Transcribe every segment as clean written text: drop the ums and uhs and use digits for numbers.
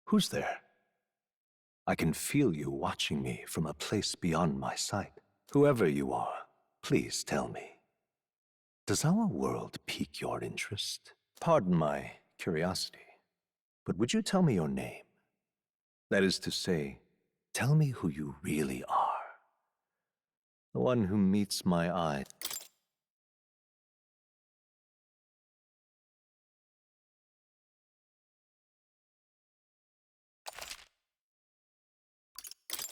Who's there? I can feel you watching me from a place beyond my sight. Whoever you are, please tell me. Does our world pique your interest? Pardon my curiosity, but would you tell me your name? That is to say, tell me who you really are. The one who meets my eye.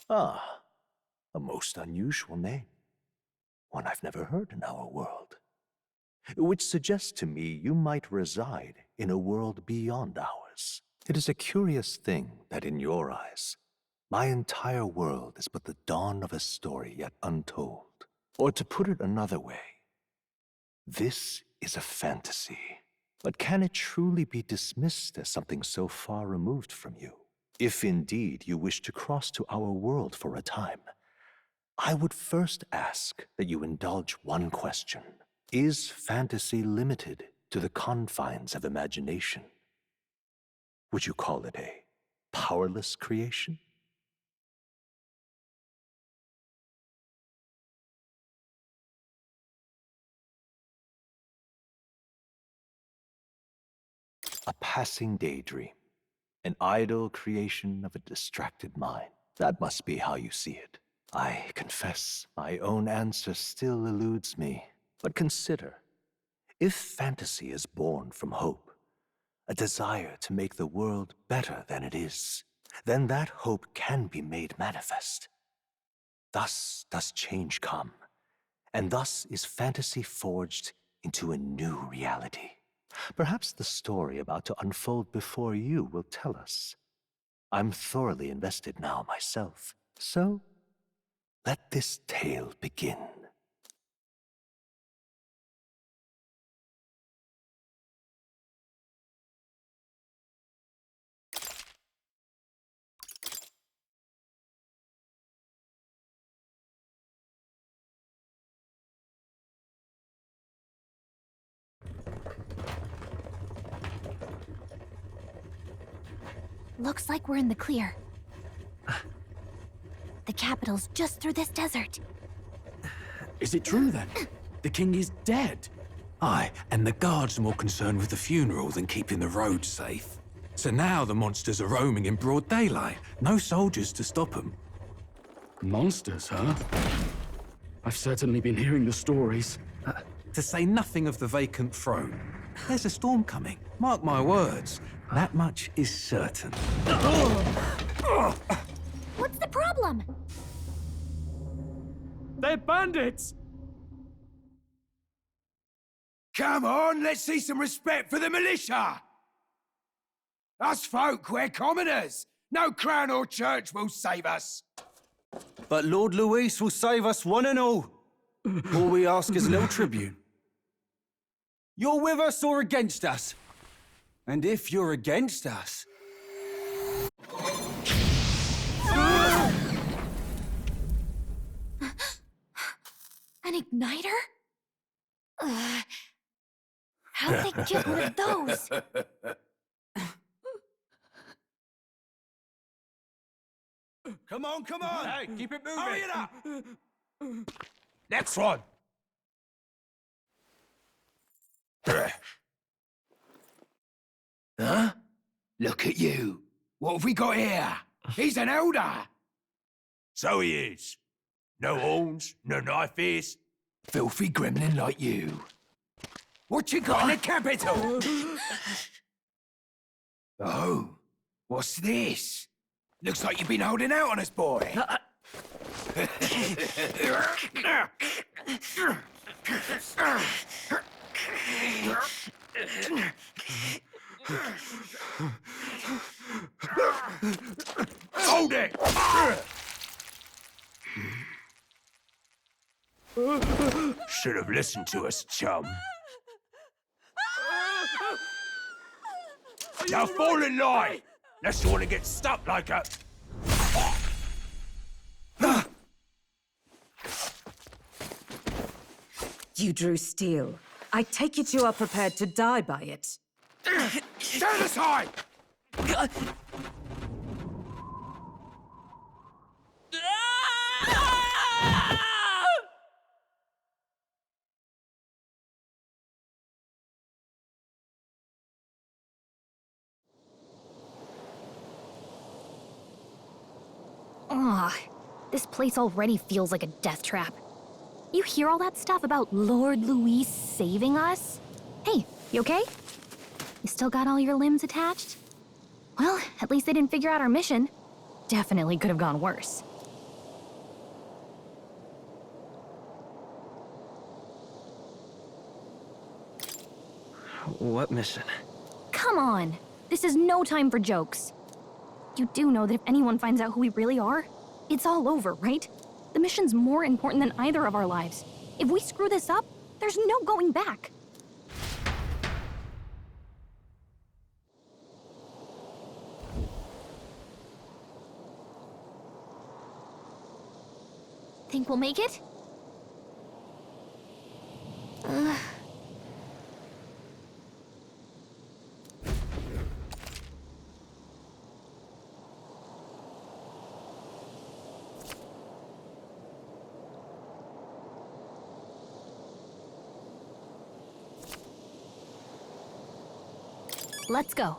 Ah, a most unusual name. One I've never heard in our world. Which suggests to me you might reside in a world beyond ours. It is a curious thing that in your eyes, my entire world is but the dawn of a story yet untold. Or to put it another way, this is a fantasy. But can it truly be dismissed as something so far removed from you? If indeed you wish to cross to our world for a time, I would first ask that you indulge one question. Is fantasy limited to the confines of imagination? Would you call it a powerless creation? A passing daydream, an idle creation of a distracted mind. That must be how you see it. I confess, my own answer still eludes me. But consider, if fantasy is born from hope, a desire to make the world better than it is, then that hope can be made manifest. Thus does change come, and thus is fantasy forged into a new reality. Perhaps the story about to unfold before you will tell us. I'm thoroughly invested now myself, so let this tale begin. Looks like we're in the clear. The capital's just through this desert. Is it true then? The king is dead? Aye, and the guards are more concerned with the funeral than keeping the roads safe. So now the monsters are roaming in broad daylight. No soldiers to stop them. Monsters, huh? I've certainly been hearing the stories. To say nothing of the vacant throne. There's a storm coming, mark my words. That much is certain. What's the problem? They're bandits! Come on, let's see some respect for the militia! Us folk, we're commoners. No crown or church will save us. But Lord Luis will save us one and all. All we ask is a little tribute. You're with us or against us? And if you're against us... An igniter? How'd they get one of those? Come on, come on! Hey, keep it moving! Hurry it up! Next one! Huh? Look at you. What have we got here? He's an elder. So he is. No horns, no knife ears. Filthy gremlin like you. What you got in the capital? Oh, what's this? Looks like you've been holding out on us, boy. Hold it! Should have listened to us, chum. Now fall in line! Unless you want to get stuck like a... You drew steel. I take it you are prepared to die by it. Stand aside! Ah, this place already feels like a death trap. You hear all that stuff about Lord Luis saving us? Hey, you okay? You still got all your limbs attached? Well, at least they didn't figure out our mission. Definitely could have gone worse. What mission? Come on! This is no time for jokes. You do know that if anyone finds out who we really are, it's all over, right? The mission's more important than either of our lives. If we screw this up, there's no going back. Think we'll make it? Let's go.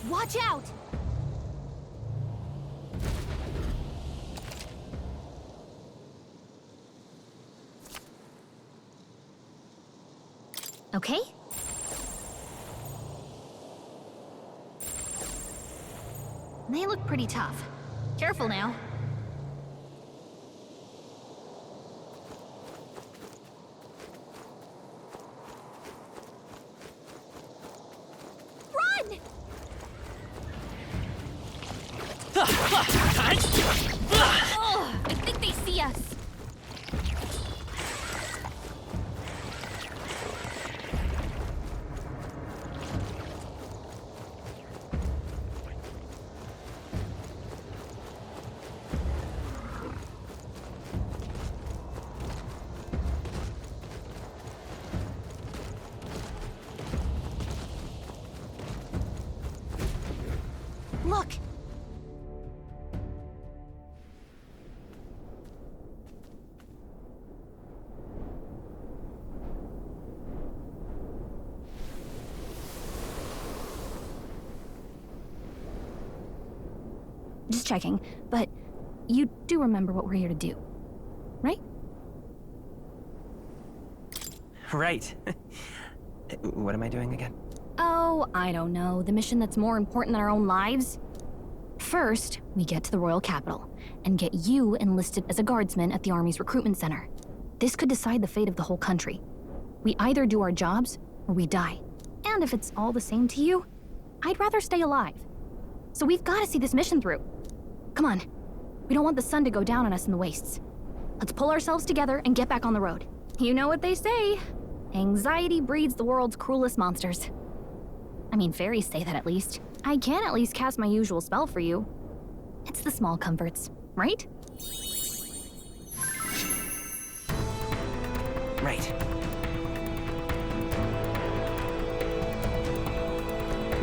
Watch out! Okay? They look pretty tough. Careful now. Run! Oh, I think they see us. Look! Just checking, but you do remember what we're here to do, right? Right. What am I doing again? Oh, I don't know. The mission that's more important than our own lives? First, we get to the royal capital and get you enlisted as a guardsman at the army's recruitment center. This could decide the fate of the whole country. We either do our jobs or we die. And if it's all the same to you, I'd rather stay alive. So we've got to see this mission through. Come on. We don't want the sun to go down on us in the wastes. Let's pull ourselves together and get back on the road. You know what they say. Anxiety breeds the world's cruelest monsters. I mean, fairies say that at least. I can at least cast my usual spell for you. It's the small comforts, right? Right.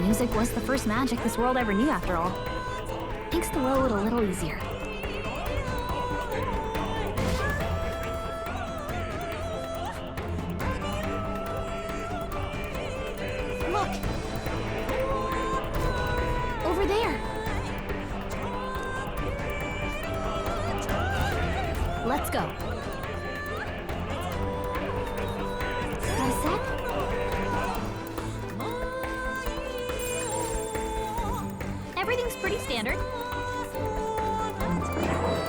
Music was the first magic this world ever knew, after all. Makes the road a little easier. Let's go. Got a sec? Everything's pretty standard.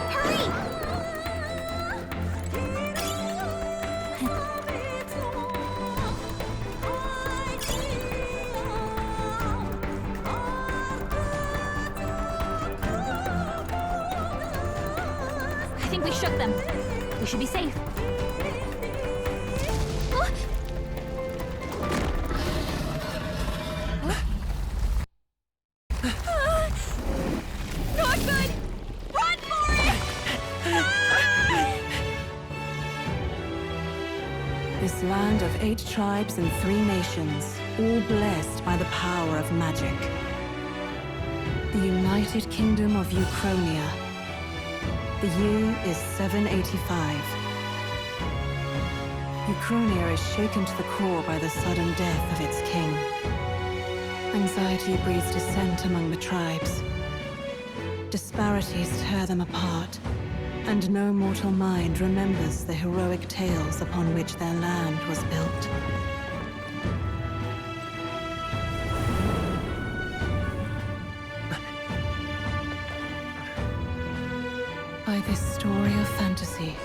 Hurry! I think we shook them. We should be safe. Not good! Run for it! This land of 8 tribes and 3 nations, all blessed by the power of magic. The United Kingdom of Uchronia. The year is 785. Uchronia is shaken to the core by the sudden death of its king. Anxiety breeds dissent among the tribes. Disparities tear them apart, and no mortal mind remembers the heroic tales upon which their land was built. By this story of fantasy,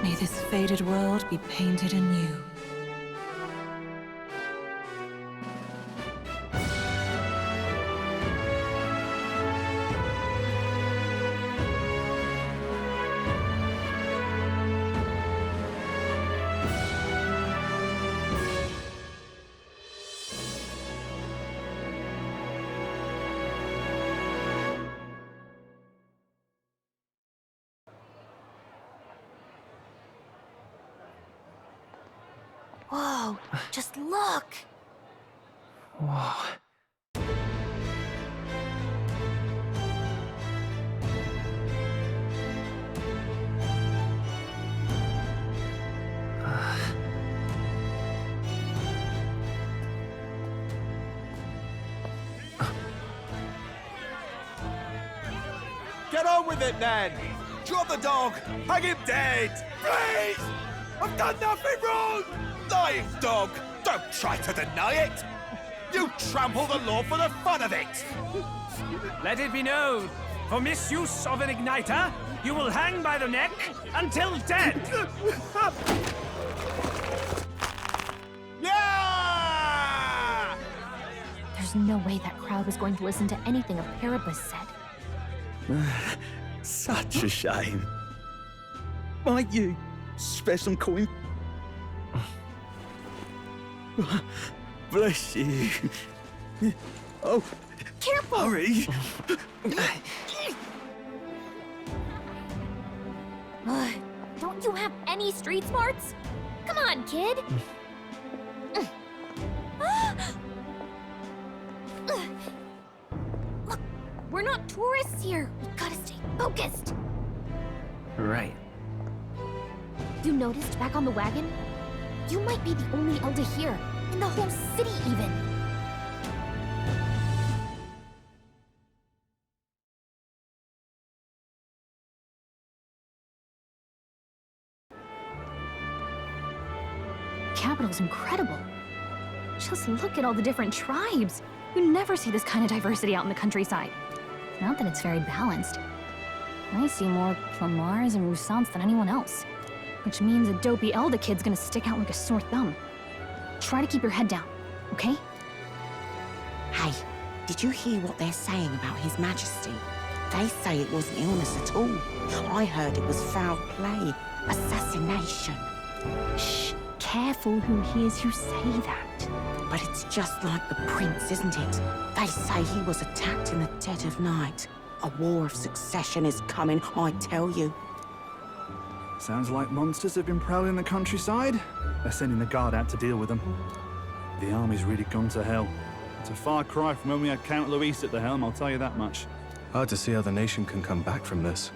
may this faded world be painted anew. Whoa, just look! Whoa. Get on with it, then! Drop the dog! Hang him dead! Please! I've done nothing wrong! Lying dog! Don't try to deny it! You trample the law for the fun of it! Let it be known, for misuse of an igniter, you will hang by the neck until dead! Yeah! There's no way that crowd was going to listen to anything a Paribus said. Such a shame. Might you spare some coin? Bless you. Oh, Careful! hurry. Don't you have any street smarts? Come on, kid! Look, we're not tourists here. We gotta stay focused. Right. You noticed back on the wagon? You might be the only elder here, in the whole city even. Capital's incredible. Just look at all the different tribes. You never see this kind of diversity out in the countryside. Not that it's very balanced. I see more Plamars and Roussants than anyone else. Which means a dopey Elda kid's gonna stick out like a sore thumb. Try to keep your head down, okay? Hey, did you hear what they're saying about His Majesty? They say it wasn't illness at all. I heard it was foul play, assassination. Shh, careful who hears you say that. But it's just like the prince, isn't it? They say he was attacked in the dead of night. A war of succession is coming, I tell you. Sounds like monsters have been prowling the countryside. They're sending the guard out to deal with them. The army's really gone to hell. It's a far cry from when we had Count Luis at the helm, I'll tell you that much. Hard to see how the nation can come back from this.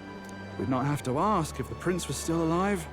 We'd not have to ask if the prince was still alive.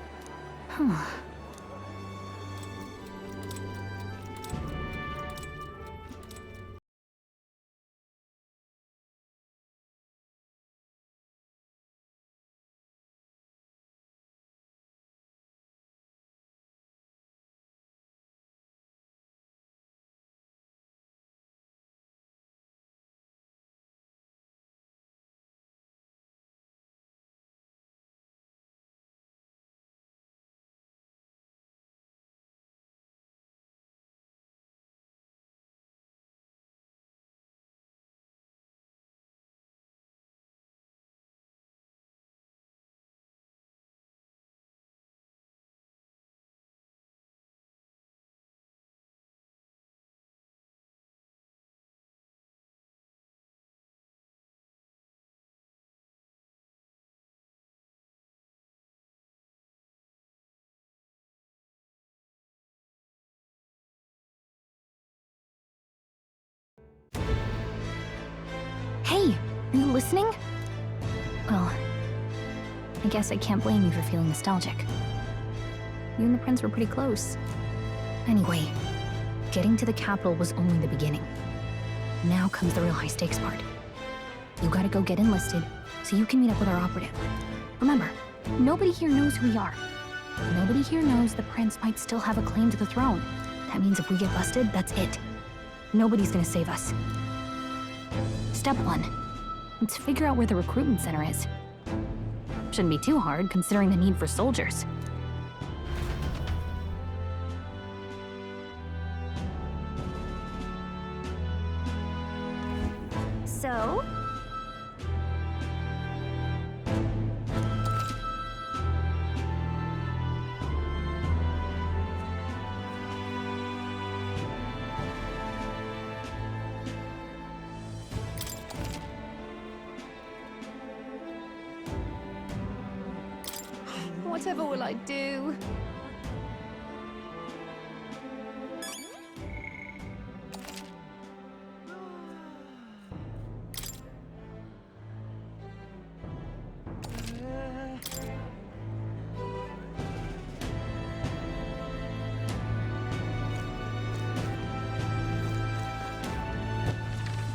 Hey, are you listening? Well, I guess I can't blame you for feeling nostalgic. You and the prince were pretty close. Anyway, getting to the capital was only the beginning. Now comes the real high-stakes part. You gotta go get enlisted, so you can meet up with our operative. Remember, nobody here knows who we are. Nobody here knows the prince might still have a claim to the throne. That means if we get busted, that's it. Nobody's gonna save us. Step 1. Let's figure out where the recruitment center is. Shouldn't be too hard, considering the need for soldiers. So? Whatever will I do?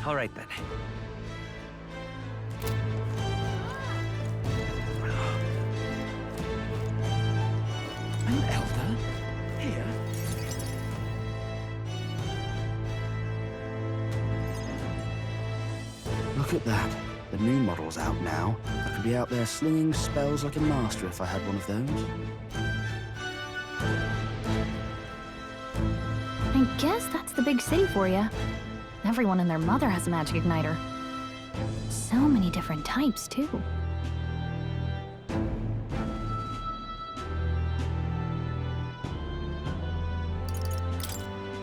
All right then. An elder? Here? Look at that. The new model's out now. I could be out there slinging spells like a master if I had one of those. I guess that's the big city for you. Everyone and their mother has a magic igniter. So many different types, too.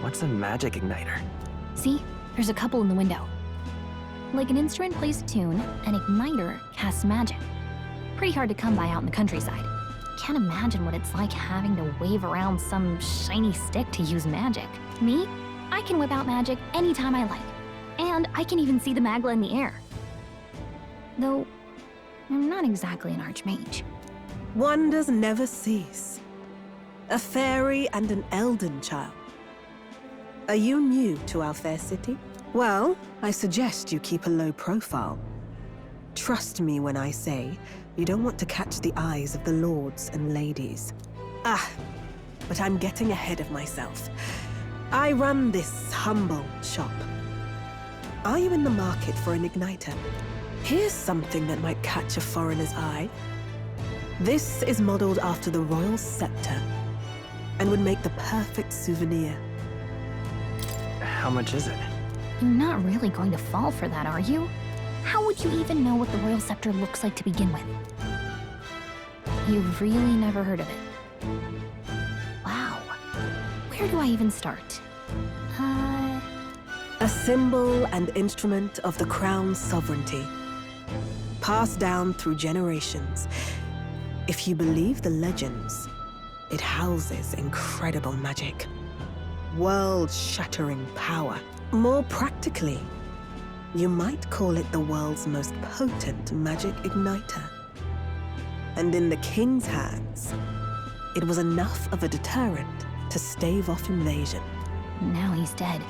What's a magic igniter? See? There's a couple in the window. Like an instrument plays a tune, an igniter casts magic. Pretty hard to come by out in the countryside. Can't imagine what it's like having to wave around some shiny stick to use magic. Me? I can whip out magic anytime I like. And I can even see the magla in the air. Though, I'm not exactly an archmage. Wonders never cease. A fairy and an elden child. Are you new to our fair city? Well, I suggest you keep a low profile. Trust me when I say you don't want to catch the eyes of the lords and ladies. But I'm getting ahead of myself. I run this humble shop. Are you in the market for an igniter? Here's something that might catch a foreigner's eye. This is modeled after the royal scepter and would make the perfect souvenir. How much is it? You're not really going to fall for that, are you? How would you even know what the royal scepter looks like to begin with? You've really never heard of it. Wow. Where do I even start? A symbol and instrument of the crown's sovereignty. Passed down through generations. If you believe the legends, it houses incredible magic. World-shattering power. More practically, you might call it the world's most potent magic igniter. And in the king's hands, it was enough of a deterrent to stave off invasion. Now he's dead.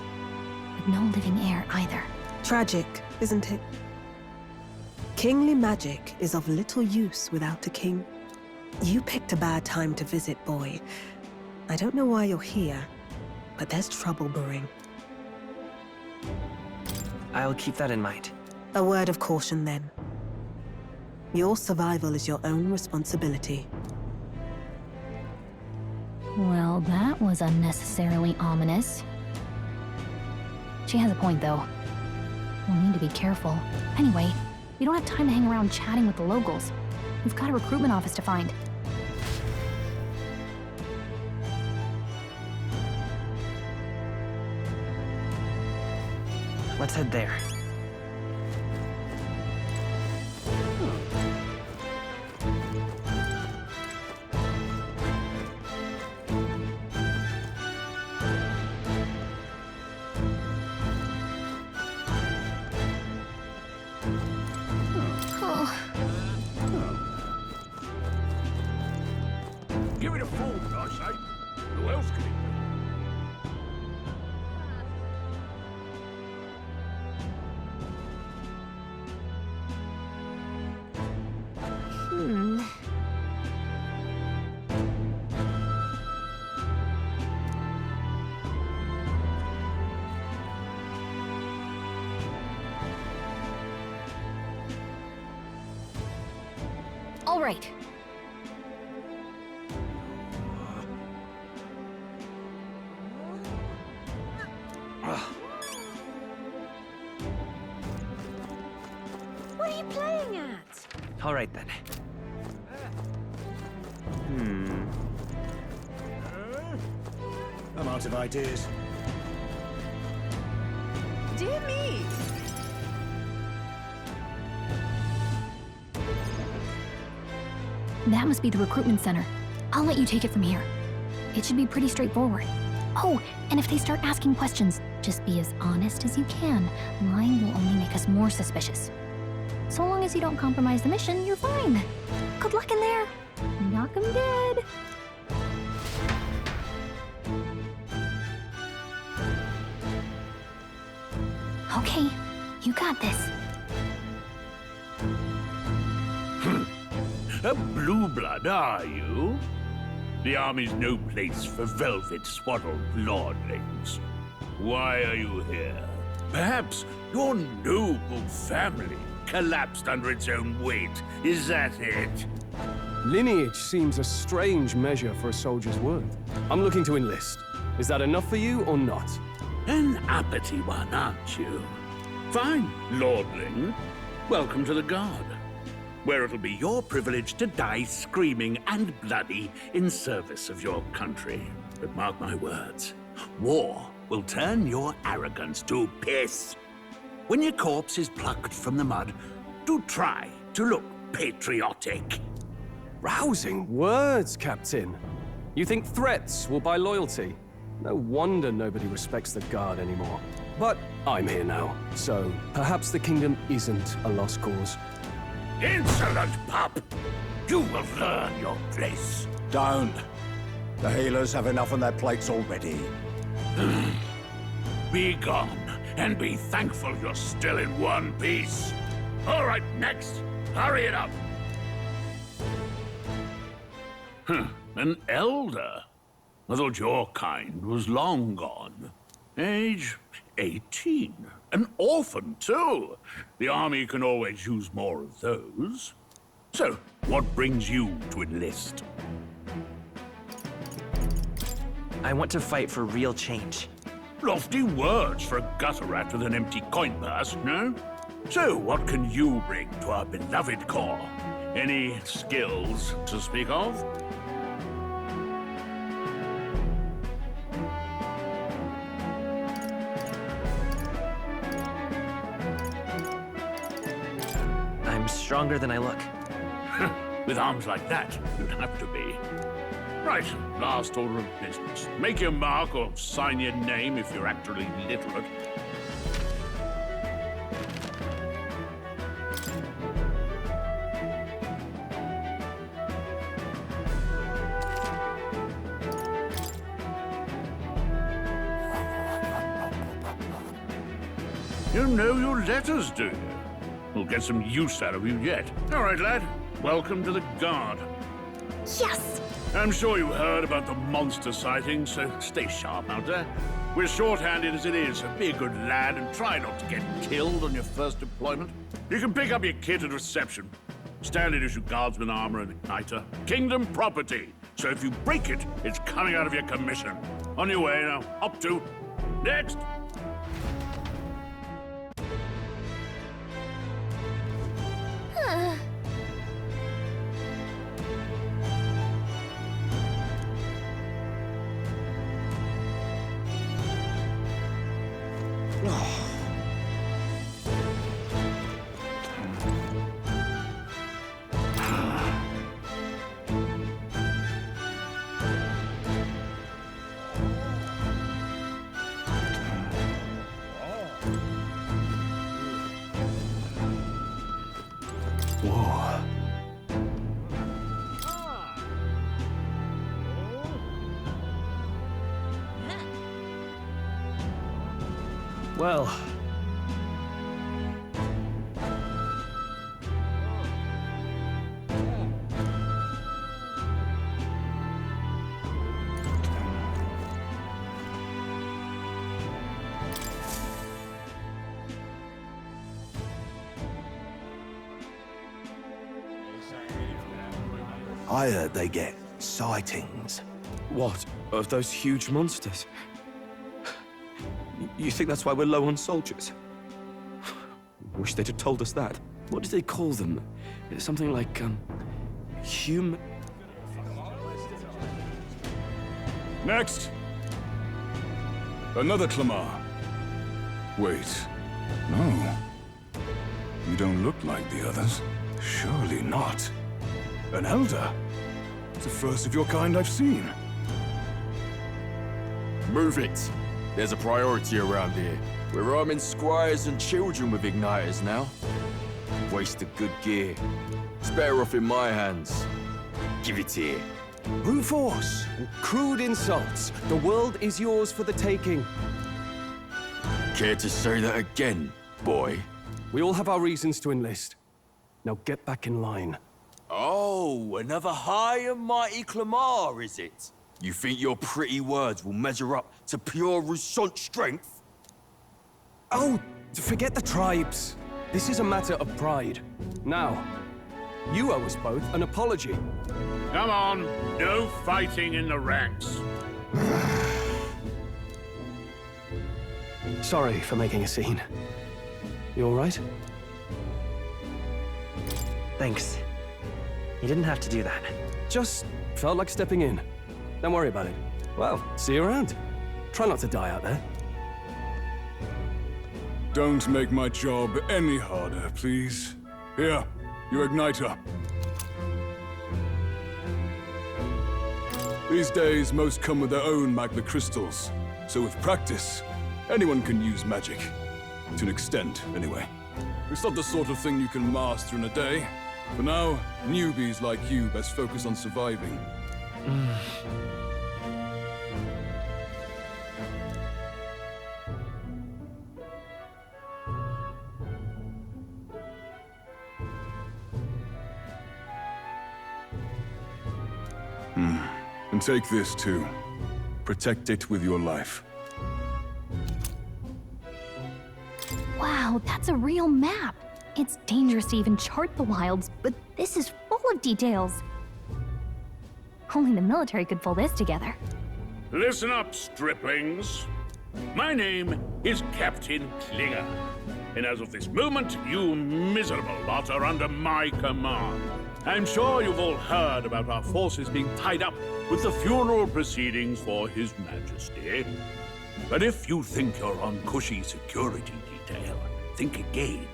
With no living heir either. Tragic, isn't it? Kingly magic is of little use without a king. You picked a bad time to visit, boy. I don't know why you're here, but there's trouble brewing. I'll keep that in mind. A word of caution, then. Your survival is your own responsibility. Well, that was unnecessarily ominous. She has a point, though. We'll need to be careful. Anyway, we don't have time to hang around chatting with the locals. We've got a recruitment office to find. Let's head there. Give it a forward, I say. Who else can it be? All right. What are you playing at? All right then. I'm out of ideas. Dear me. That must be the recruitment center. I'll let you take it from here. It should be pretty straightforward. Oh, and if they start asking questions, just be as honest as you can. Lying will only make us more suspicious. So long as you don't compromise the mission, you're fine. Good luck in there. Knock 'em dead. Okay, you got this. A blue blood, are you? The army's no place for velvet-swaddled lordlings. Why are you here? Perhaps your noble family collapsed under its own weight. Is that it? Lineage seems a strange measure for a soldier's worth. I'm looking to enlist. Is that enough for you or not? An uppity one, aren't you? Fine, lordling. Welcome to the Guard, where it'll be your privilege to die screaming and bloody in service of your country. But mark my words, war will turn your arrogance to piss. When your corpse is plucked from the mud, do try to look patriotic. Rousing words, Captain. You think threats will buy loyalty? No wonder nobody respects the Guard anymore. But I'm here now, so perhaps the kingdom isn't a lost cause. Insolent pup! You will learn your place. Don't. The healers have enough on their plates already. Be gone, and be thankful you're still in one piece. All right, next. Hurry it up. An elder? I thought your kind was long gone. Age 18. An orphan, too. The army can always use more of those. So, what brings you to enlist? I want to fight for real change. Lofty words for a gutter rat with an empty coin purse, no? So, what can you bring to our beloved corps? Any skills to speak of? I'm stronger than I look. With arms like that, you'd have to be. Right, last order of business. Make your mark or sign your name if you're actually literate. You know your letters, do you? We'll get some use out of you yet. All right, lad. Welcome to the Guard. Yes! I'm sure you heard about the monster sightings, so stay sharp out there. We're short-handed as it is, so be a good lad and try not to get killed on your first deployment. You can pick up your kit at reception. Standard issue guardsman armor and igniter. Kingdom property. So if you break it, it's coming out of your commission. On your way now. Up to. Next. Well... I heard they get sightings. What? Of those huge monsters? You think that's why we're low on soldiers? Wish they'd have told us that. What do they call them? Something like, human... Next! Another Clamar. Wait. No. You don't look like the others. Surely not. An elder? It's the first of your kind I've seen. Move it. There's a priority around here. We're arming squires and children with igniters now. Waste of good gear. It's better off in my hands. Give it here. Brute force! Crude insults! The world is yours for the taking. Care to say that again, boy? We all have our reasons to enlist. Now get back in line. Oh, another high and mighty Clamar, is it? You think your pretty words will measure up to pure Rousseau strength? Oh, forget the tribes. This is a matter of pride. Now, you owe us both an apology. Come on, no fighting in the ranks. Sorry for making a scene. You all right? Thanks. You didn't have to do that. Just felt like stepping in. Don't worry about it. Well, see you around. Try not to die out there. Don't make my job any harder, please. Here, your igniter. These days, most come with their own magna crystals. So with practice, anyone can use magic. To an extent, anyway. It's not the sort of thing you can master in a day. For now, newbies like you best focus on surviving. And take this too. Protect it with your life. Wow, that's a real map. It's dangerous to even chart the wilds, but this is full of details. Only the military could pull this together. Listen up, striplings. My name is Captain Klinger, and as of this moment, you miserable lot are under my command. I'm sure you've all heard about our forces being tied up with the funeral proceedings for His Majesty. But if you think you're on cushy security detail, think again.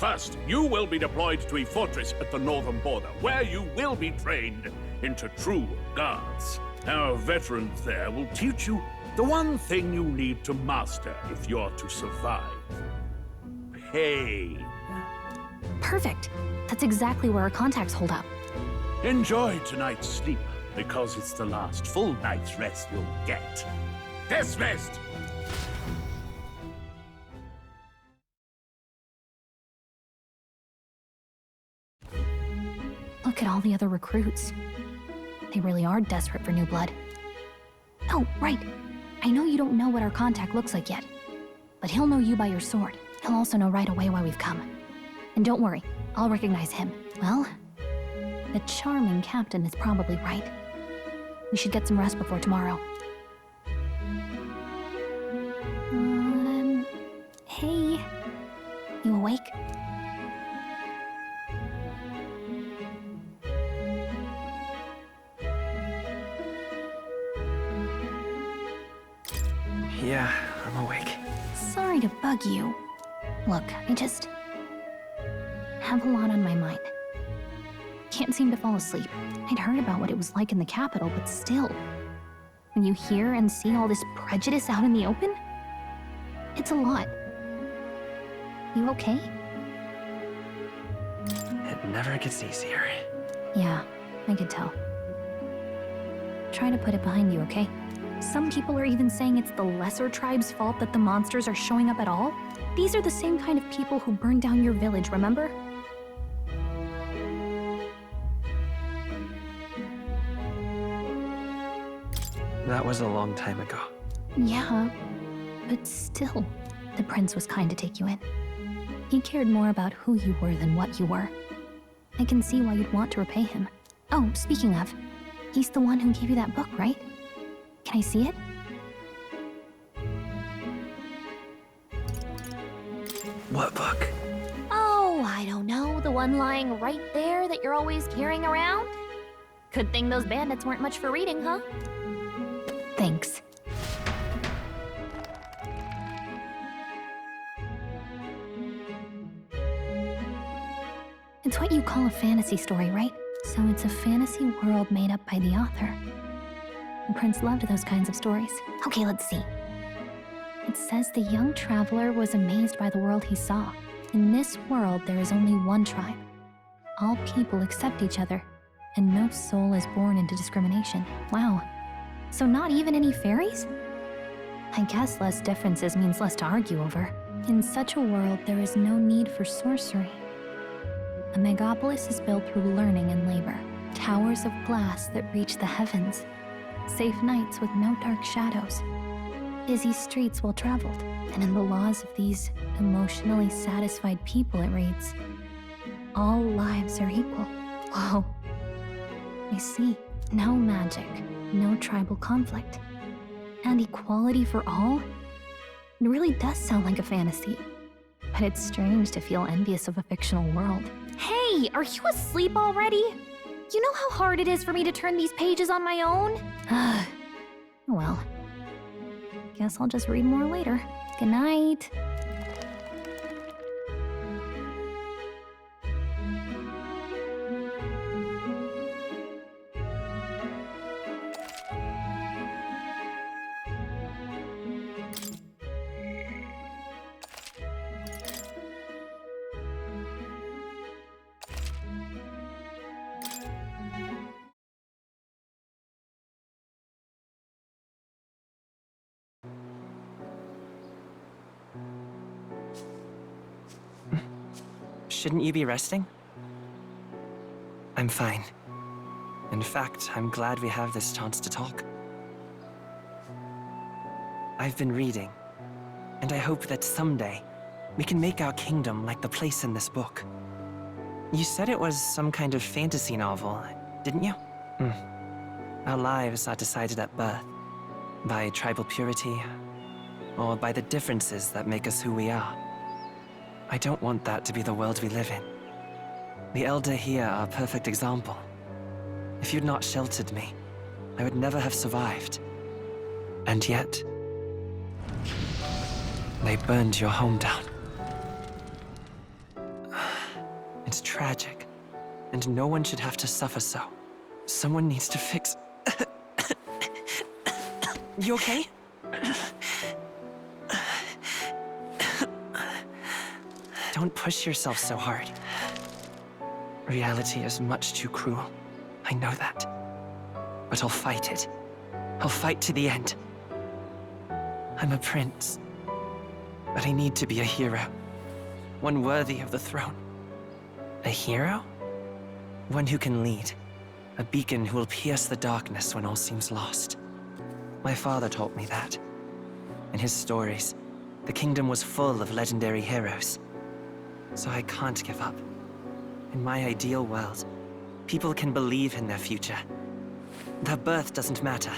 First, you will be deployed to a fortress at the northern border, where you will be trained into true guards. Our veterans there will teach you the one thing you need to master if you're to survive. Pain. Perfect. That's exactly where our contacts hold up. Enjoy tonight's sleep, because it's the last full night's rest you'll get. Dismissed! Look at all the other recruits. They really are desperate for new blood. Oh, right. I know you don't know what our contact looks like yet, but he'll know you by your sword. He'll also know right away why we've come. And don't worry, I'll recognize him. Well, the charming captain is probably right. We should get some rest before tomorrow. Hey. You awake? Yeah, I'm awake. Sorry to bug you. Look, I just have a lot on my mind. Can't seem to fall asleep. I'd heard about what it was like in the capital, but still. When you hear and see all this prejudice out in the open, it's a lot. You okay? It never gets easier. Yeah, I could tell. Try to put it behind you, okay? Some people are even saying it's the lesser tribe's fault that the monsters are showing up at all. These are the same kind of people who burned down your village, remember? That was a long time ago. Yeah, but still, the prince was kind to take you in. He cared more about who you were than what you were. I can see why you'd want to repay him. Oh, speaking of, he's the one who gave you that book, right? Can I see it? What book? Oh, I don't know. The one lying right there that you're always carrying around? Good thing those bandits weren't much for reading, huh? Thanks. It's what you call a fantasy story, right? So it's a fantasy world made up by the author. The prince loved those kinds of stories. Okay, let's see. It says the young traveler was amazed by the world he saw. In this world, there is only one tribe. All people accept each other, and no soul is born into discrimination. Wow. So not even any fairies? I guess less differences means less to argue over. In such a world, there is no need for sorcery. A megapolis is built through learning and labor. Towers of glass that reach the heavens. Safe nights with no dark shadows. Busy streets well traveled. And in the laws of these emotionally satisfied people, it reads, all lives are equal. Whoa. I see. No magic, no tribal conflict, and equality for all? It really does sound like a fantasy. But it's strange to feel envious of a fictional world. Hey, are you asleep already? You know how hard it is for me to turn these pages on my own? Well, guess I'll just read more later. Good night. Shouldn't you be resting? I'm fine. In fact, I'm glad we have this chance to talk. I've been reading, and I hope that someday we can make our kingdom like the place in this book. You said it was some kind of fantasy novel, didn't you? Our lives are decided at birth, by tribal purity, or by the differences that make us who we are. I don't want that to be the world we live in. The Elder here are a perfect example. If you'd not sheltered me, I would never have survived. And yet, they burned your home down. It's tragic, and no one should have to suffer so. Someone needs to fix... You okay? Don't push yourself so hard. Reality is much too cruel. I know that. But I'll fight it. I'll fight to the end. I'm a prince. But I need to be a hero. One worthy of the throne. A hero? One who can lead. A beacon who will pierce the darkness when all seems lost. My father taught me that. In his stories, the kingdom was full of legendary heroes. So I can't give up. In my ideal world, people can believe in their future. Their birth doesn't matter.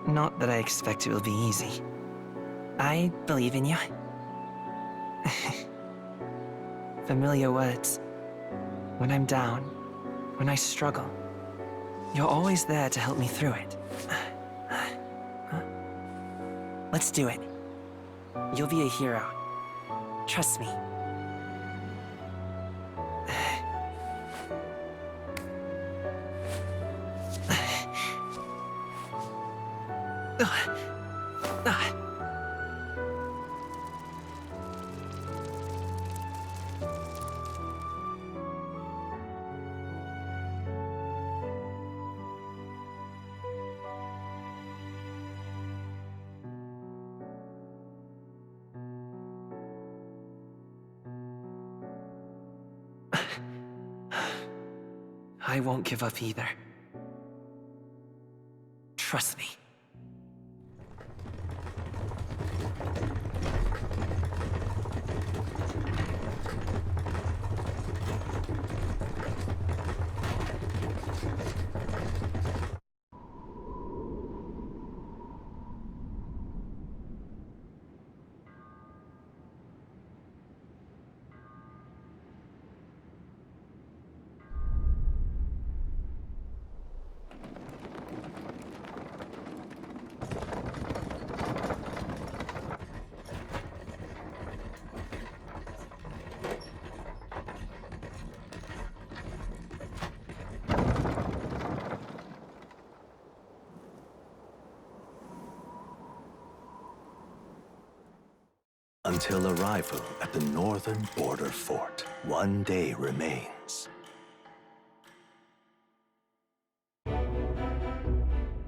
Not that I expect it will be easy. I believe in you. Familiar words. When I'm down, when I struggle, you're always there to help me through it. Let's do it. You'll be a hero. Trust me. I won't give up either. Trust me. Until arrival at the northern border fort, 1 day remains.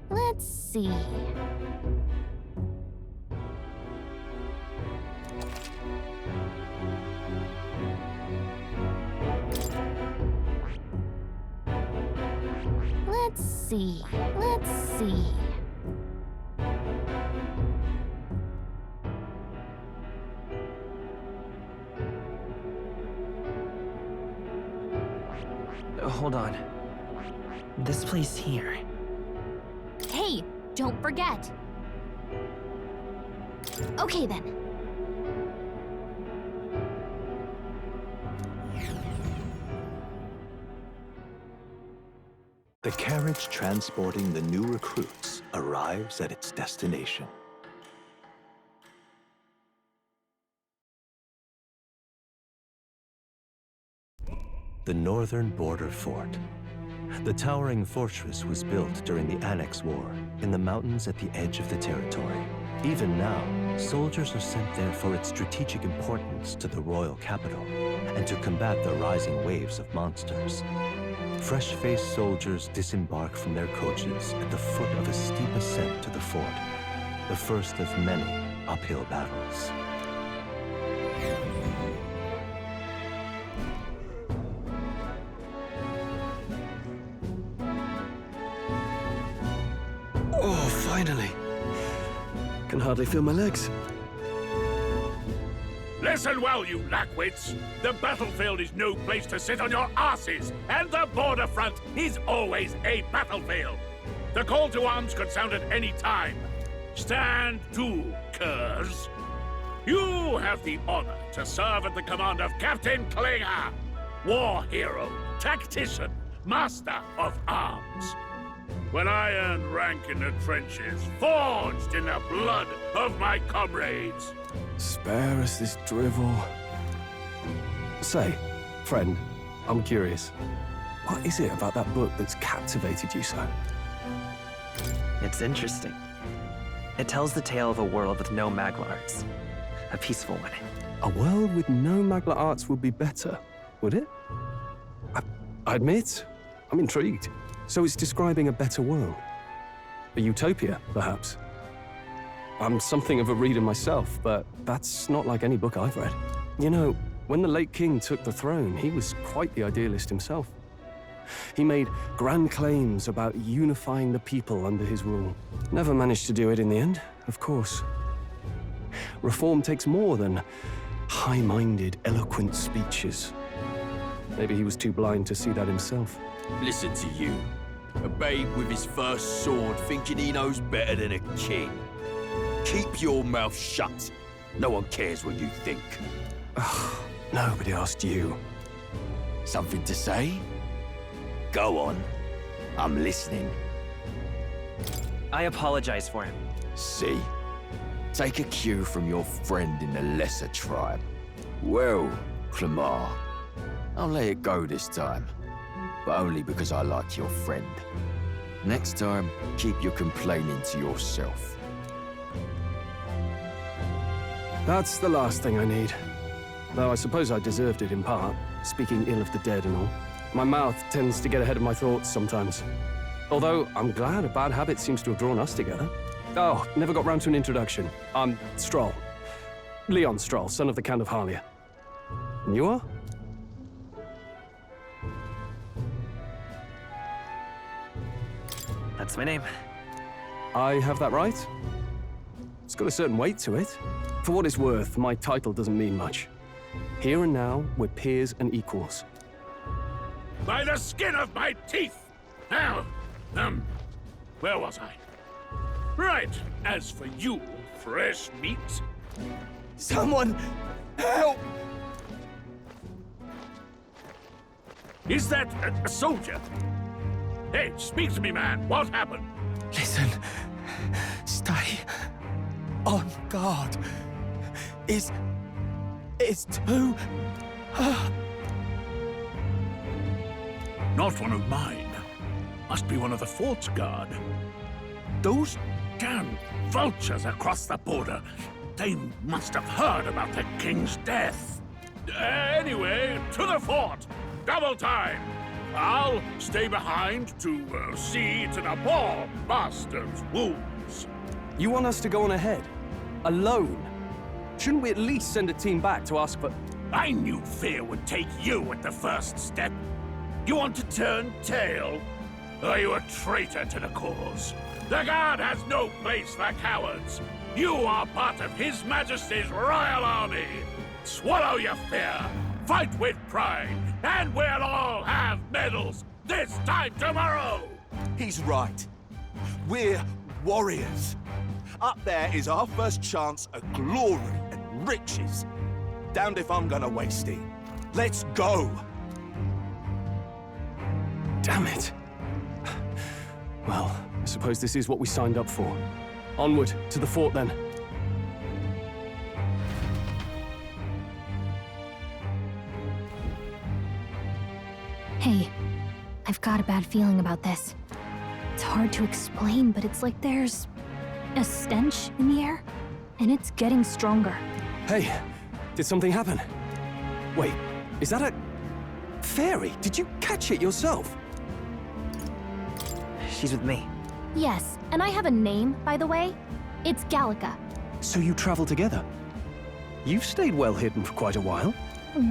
Let's see. Let's see. Hold on. This place here. Hey, don't forget. Okay then. The carriage transporting the new recruits arrives at its destination. The northern border fort. The towering fortress was built during the Annex War in the mountains at the edge of the territory. Even now, soldiers are sent there for its strategic importance to the royal capital and to combat the rising waves of monsters. Fresh-faced soldiers disembark from their coaches at the foot of a steep ascent to the fort, the first of many uphill battles. Oh, finally. Can hardly feel my legs. Listen well, you lackwits. The battlefield is no place to sit on your asses, and the border front is always a battlefield. The call to arms could sound at any time. Stand to, curs. You have the honor to serve at the command of Captain Klinger, war hero, tactician, master of arms. When I earned rank in the trenches, forged in the blood of my comrades. Spare us this drivel. Say, friend, I'm curious. What is it about that book that's captivated you so? It's interesting. It tells the tale of a world with no Magla arts. A peaceful one. A world with no Magla arts would be better, would it? I admit, I'm intrigued. So it's describing a better world. A utopia, perhaps. I'm something of a reader myself, but that's not like any book I've read. You know, when the late king took the throne, he was quite the idealist himself. He made grand claims about unifying the people under his rule. Never managed to do it in the end, of course. Reform takes more than high-minded, eloquent speeches. Maybe he was too blind to see that himself. Listen to you. A babe with his first sword thinking he knows better than a king. Keep your mouth shut. No one cares what you think. Nobody asked you. Something to say? Go on. I'm listening. I apologize for him. See? Take a cue from your friend in the lesser tribe. Well, Clemar, I'll let it go this time. But only because I like your friend. Next time, keep your complaining to yourself. That's the last thing I need. Though I suppose I deserved it in part, speaking ill of the dead and all. My mouth tends to get ahead of my thoughts sometimes. Although, I'm glad a bad habit seems to have drawn us together. Oh, never got round to an introduction. I'm Stroll. Leon Stroll, son of the Count of Harlia. And you are? That's my name. I have that right? It's got a certain weight to it. For what it's worth, my title doesn't mean much. Here and now, we're peers and equals. By the skin of my teeth! Now, where was I? Right, as for you, fresh meat... Someone help! Is that a soldier? Hey, speak to me, man. What happened? Listen. Stay on guard. It's too... Not one of mine. Must be one of the fort's guard. Those damn vultures across the border. They must have heard about the king's death. Anyway, to the fort. Double time. I'll stay behind to see to the poor master's wounds. You want us to go on ahead? Alone? Shouldn't we at least send a team back to ask for... I knew fear would take you at the first step. You want to turn tail? Are you a traitor to the cause? The Guard has no place for cowards. You are part of His Majesty's Royal Army. Swallow your fear, fight with pride, and we'll all have medals this time tomorrow! He's right. We're warriors. Up there is our first chance at glory and riches. Damned if I'm gonna waste it. Let's go! Damn it. Well, I suppose this is what we signed up for. Onward, to the fort then. Hey, I've got a bad feeling about this. It's hard to explain, but it's like there's a stench in the air, and it's getting stronger. Hey, did something happen? Wait, is that a... fairy? Did you catch it yourself? She's with me. Yes, and I have a name, by the way. It's Gallica. So you travel together? You've stayed well hidden for quite a while.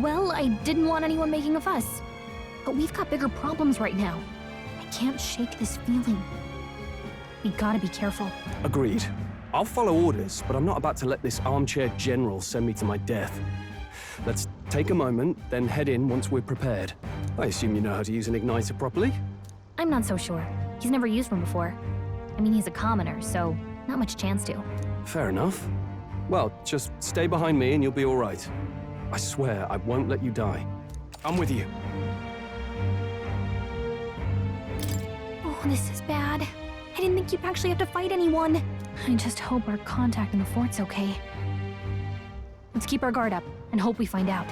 Well, I didn't want anyone making a fuss. But we've got bigger problems right now. I can't shake this feeling. We gotta be careful. Agreed. I'll follow orders, but I'm not about to let this armchair general send me to my death. Let's take a moment, then head in once we're prepared. I assume you know how to use an igniter properly? I'm not so sure. He's never used one before. I mean, he's a commoner, so not much chance to. Fair enough. Well, just stay behind me and you'll be all right. I swear I won't let you die. I'm with you. Oh, this is bad. I didn't think you'd actually have to fight anyone. I just hope our contact in the fort's okay. Let's keep our guard up and hope we find out.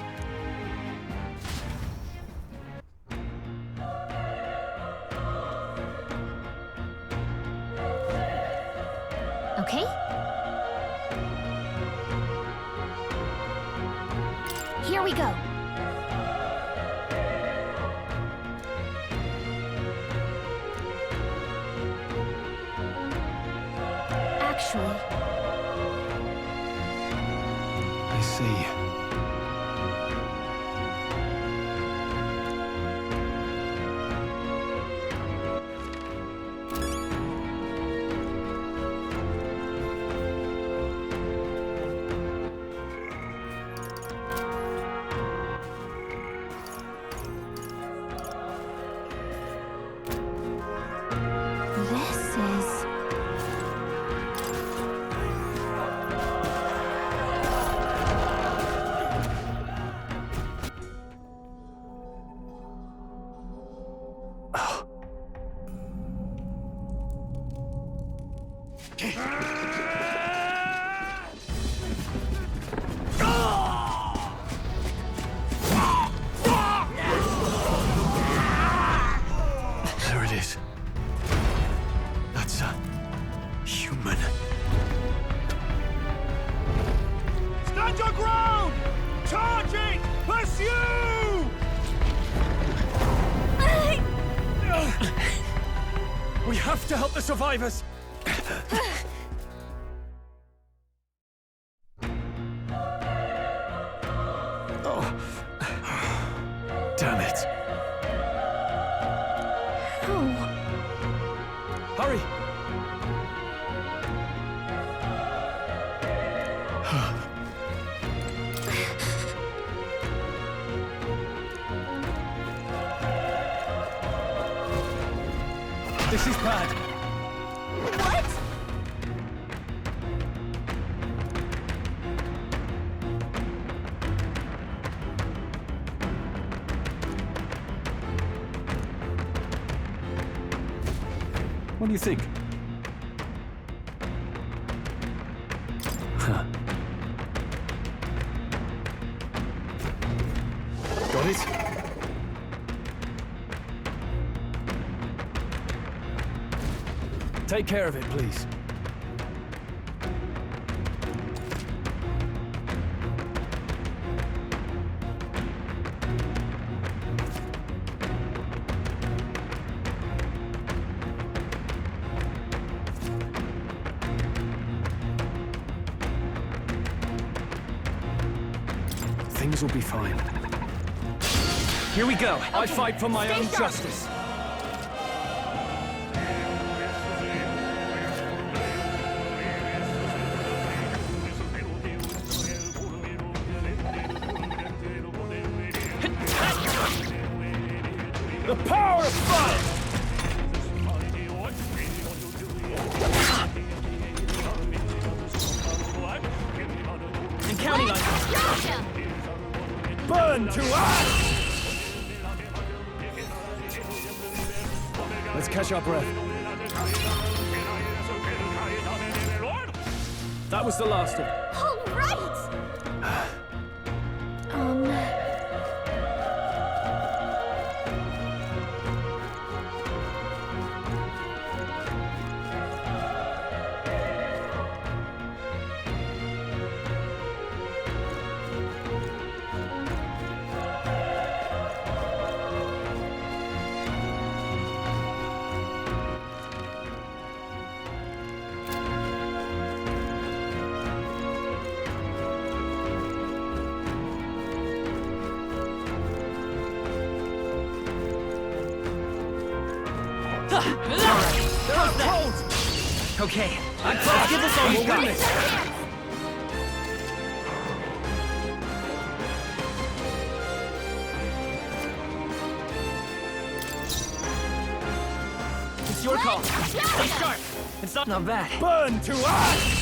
Okay? Here we go. Actually... I see. There it is. That's a human. Stand your ground! Charging! Pursue! We have to help the survivors! Oh. Damn it. Hurry! This is bad. What? What do you think? Huh. Got it? Take care of it, please. Things will be fine. Here we go. I fight for my own justice. The power of fire! I'm counting on you. Burn to ash! Let's catch our breath. That was the last of it. All right! Okay, let's give this all we got. It's your call. Stay sharp. It's not bad. Burn to ash!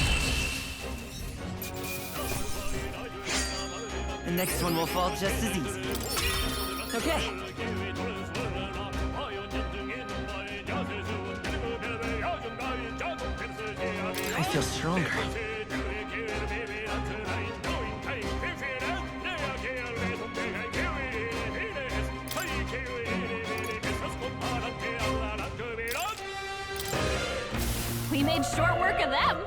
The next one will fall just as easy. Okay. I feel stronger. We made short work of them.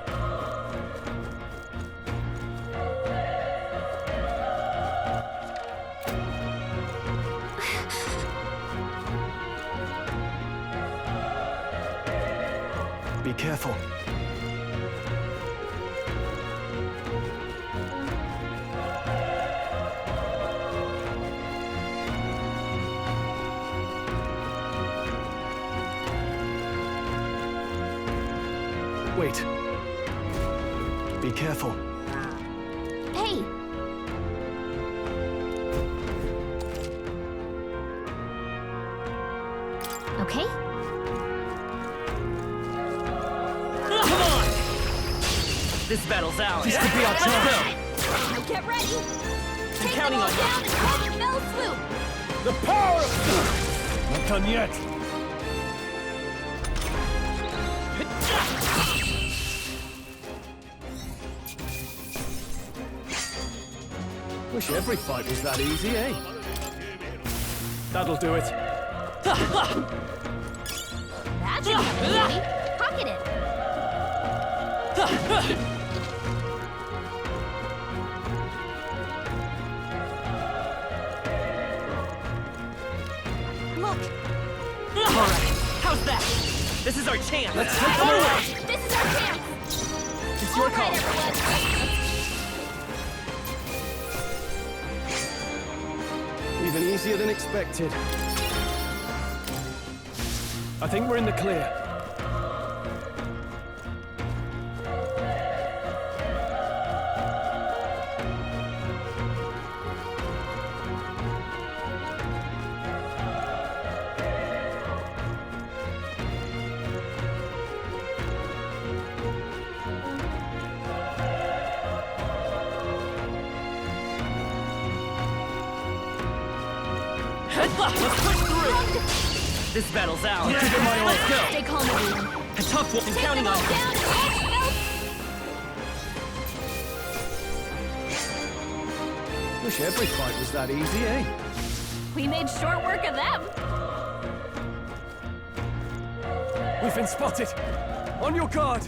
Be careful. Wait. Be careful. Hey! Okay? Come on! This battle's ours. This could be our chance. Now get ready! I'm Take counting them all on down and call it fell swoop! The power of... Not done yet. Wish every fight was that easy, eh? That'll do it. That should be easy. Pocket it! Look! Alright, how's that? This is our chance! Let's take them away! This is our chance! It's your call! Even easier than expected. I think we're in the clear. Let's push through! This battle's ours. Yeah. Give it my all. Let's go! Stay calm, everyone. A tough one. I'm counting on you. Wish every fight was that easy, eh? We made short work of them. We've been spotted! On your guard!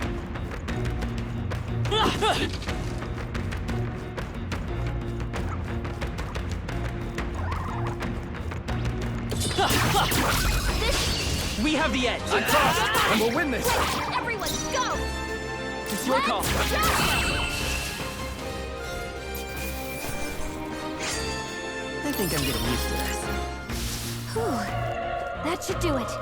We have the edge! I'm fast, and we'll win this! Everyone, go! It's your call. I think I'm getting used to this. Whew. That should do it.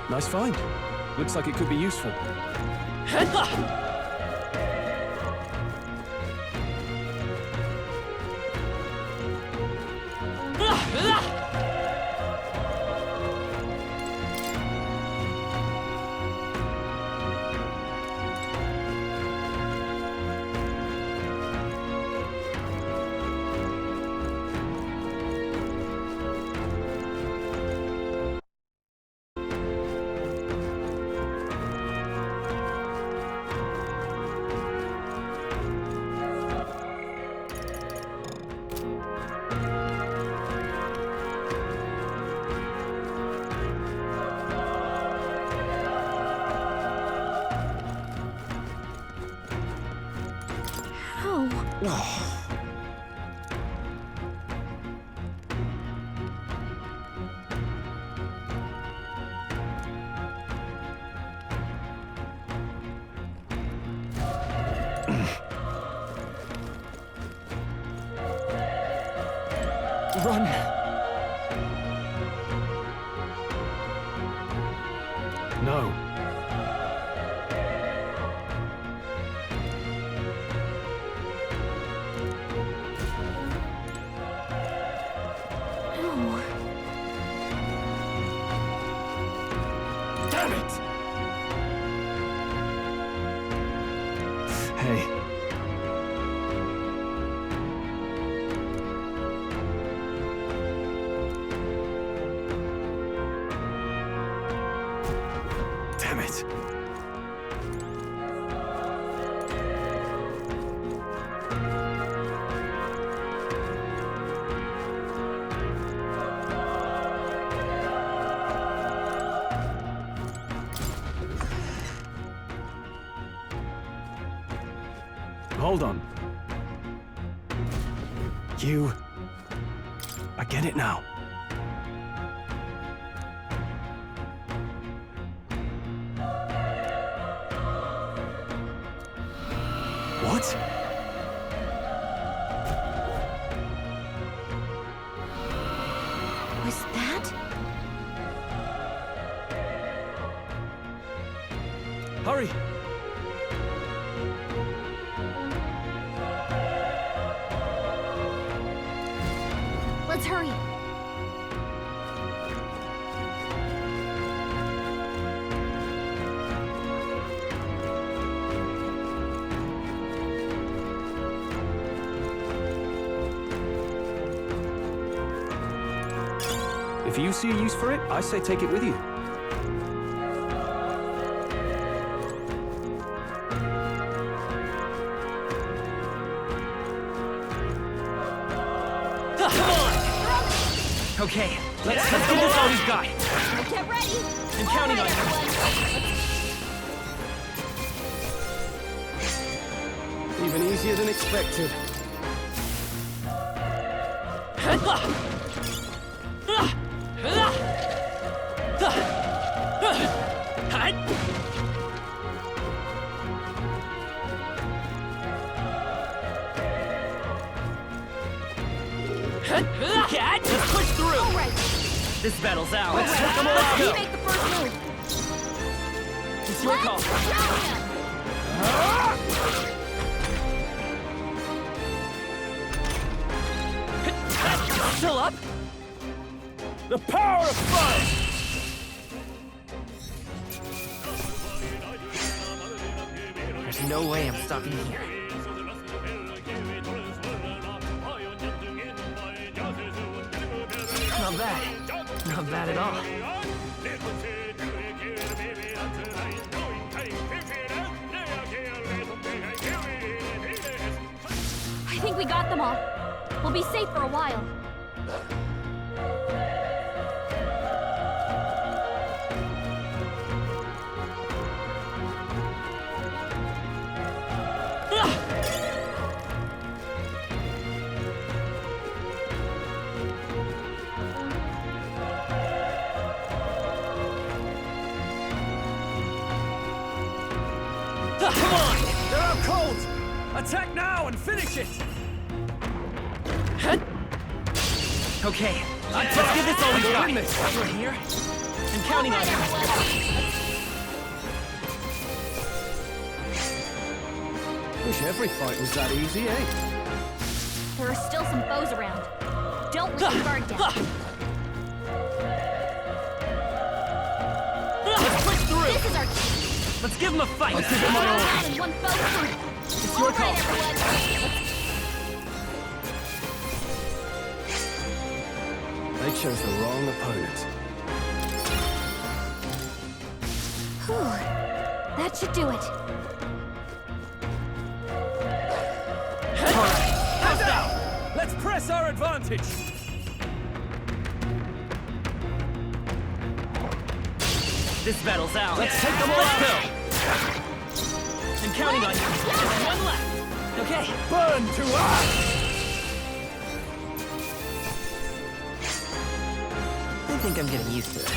Nice find. Looks like it could be useful. Run! No. Damn it! Hey. Damn it. Hold on. I get it now. What? Was that? Hurry! Let's hurry. If you see a use for it, I say take it with you. Okay, let's give this all we've got. Get ready. I'm counting on you. Even easier than expected. Let's push through. All right. This battle's ours. Let's go. You make the first move. It's your call. Still up? The power of fire! There's no way I'm stopping here. Not bad. Not bad at all. I think we got them all. We'll be safe for a while. Come on! They're out cold! Attack now and finish it! Okay, let's give this all we got. We're here. I'm counting on you. Wish every fight was that easy, eh? There are still some foes around. Don't let your guard down. Let's push through. This is our chance. Let's give them a fight. Let's give them all and one foe. It's your call. They chose the wrong opponent. Whew. That should do it. How's that? Let's press our advantage! This battle's out. Let's take them all Let's out. go. I'm counting on you. Just one left. Okay. Burn to ash! I think I'm getting used to this.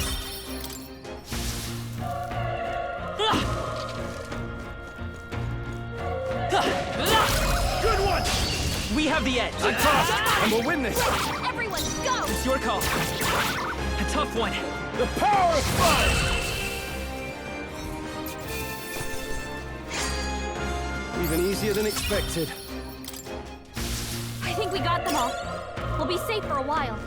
Good one! We have the edge. I'm tough, and we'll win this. Everyone, go! It's your call. A tough one. The power of fire! Even easier than expected. I think we got them all. We'll be safe for a while.